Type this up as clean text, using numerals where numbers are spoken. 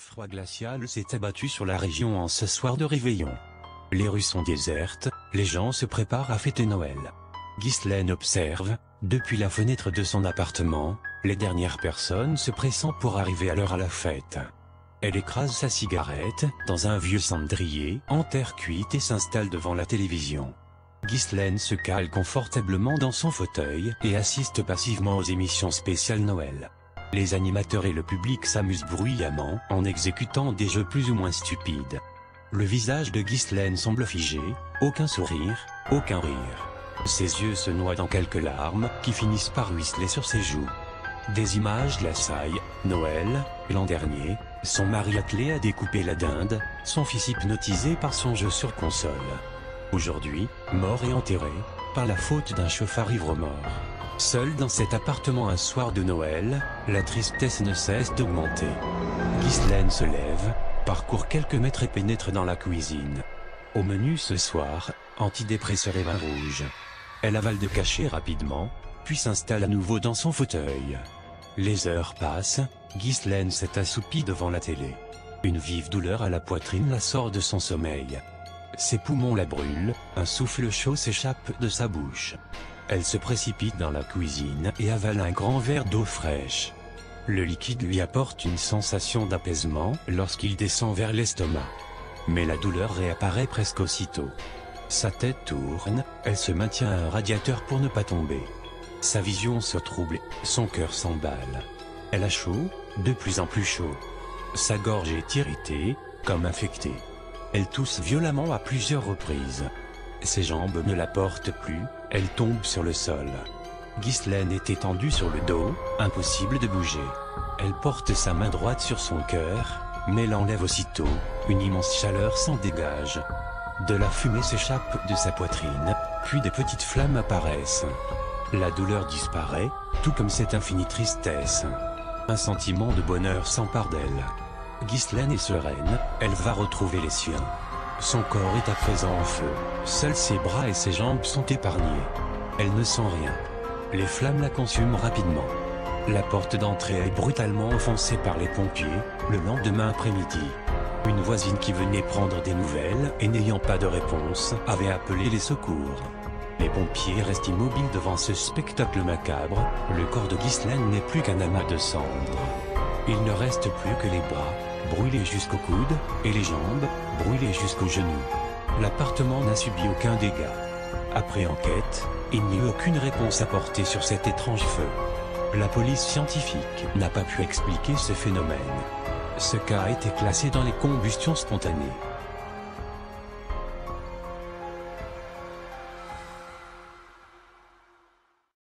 froid glacial s'est abattu sur la région en ce soir de réveillon. Les rues sont désertes, les gens se préparent à fêter Noël. Ghislaine observe, depuis la fenêtre de son appartement, les dernières personnes se pressant pour arriver à l'heure à la fête. Elle écrase sa cigarette dans un vieux cendrier en terre cuite et s'installe devant la télévision. Ghislaine se cale confortablement dans son fauteuil et assiste passivement aux émissions spéciales Noël. Les animateurs et le public s'amusent bruyamment en exécutant des jeux plus ou moins stupides. Le visage de Ghislaine semble figé, aucun sourire, aucun rire. Ses yeux se noient dans quelques larmes qui finissent par ruisseler sur ses joues. Des images l'assaillent, Noël, l'an dernier, son mari attelé à découper la dinde, son fils hypnotisé par son jeu sur console. Aujourd'hui, mort et enterré, par la faute d'un chauffard ivre-mort. Seul dans cet appartement un soir de Noël, la tristesse ne cesse d'augmenter. Ghislaine se lève, parcourt quelques mètres et pénètre dans la cuisine. Au menu ce soir, antidépresseur et vin rouge. Elle avale de cachet rapidement, puis s'installe à nouveau dans son fauteuil. Les heures passent, Ghislaine s'est assoupie devant la télé. Une vive douleur à la poitrine la sort de son sommeil. Ses poumons la brûlent, un souffle chaud s'échappe de sa bouche. Elle se précipite dans la cuisine et avale un grand verre d'eau fraîche. Le liquide lui apporte une sensation d'apaisement lorsqu'il descend vers l'estomac. Mais la douleur réapparaît presque aussitôt. Sa tête tourne, elle se maintient à un radiateur pour ne pas tomber. Sa vision se trouble, son cœur s'emballe. Elle a chaud, de plus en plus chaud. Sa gorge est irritée, comme infectée. Elle tousse violemment à plusieurs reprises. Ses jambes ne la portent plus, elle tombe sur le sol. Ghislaine est étendue sur le dos, impossible de bouger. Elle porte sa main droite sur son cœur, mais l'enlève aussitôt, une immense chaleur s'en dégage. De la fumée s'échappe de sa poitrine, puis des petites flammes apparaissent. La douleur disparaît, tout comme cette infinie tristesse. Un sentiment de bonheur s'empare d'elle. Ghislaine est sereine, elle va retrouver les siens. Son corps est à présent en feu, seuls ses bras et ses jambes sont épargnés. Elle ne sent rien. Les flammes la consument rapidement. La porte d'entrée est brutalement enfoncée par les pompiers, le lendemain après-midi. Une voisine qui venait prendre des nouvelles et n'ayant pas de réponse, avait appelé les secours. Les pompiers restent immobiles devant ce spectacle macabre, le corps de Ghislaine n'est plus qu'un amas de cendres. Il ne reste plus que les bras, brûlés jusqu'au coude, et les jambes, brûlées jusqu'aux genoux. L'appartement n'a subi aucun dégât. Après enquête, il n'y eut aucune réponse apportée sur cet étrange feu. La police scientifique n'a pas pu expliquer ce phénomène. Ce cas a été classé dans les combustions spontanées.